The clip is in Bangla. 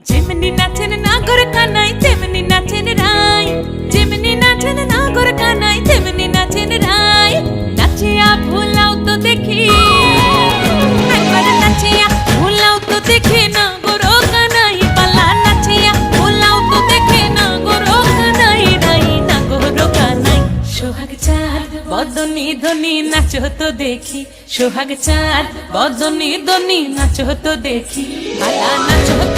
যেমনি নাচেন নাগর কানাই তেমনি নাচেন রাই, যেমনি নাচেন নাগর কানাই তেমনি নাচেন রাই। নাচিয়া ভুলাও তো দেখি, একবার নাচিয়া ভুলাও তো দেখি নাগর কানাই পালা। নাচিয়া ভুলাও তো দেখি নাগর কানাই রাই, নাগর কানাই। সোহাগ চাঁদ বদনি ধনি নাচো তো দেখি, সোহাগ চাঁদ বদনি ধনি নাচো তো দেখি, পালা নাচো।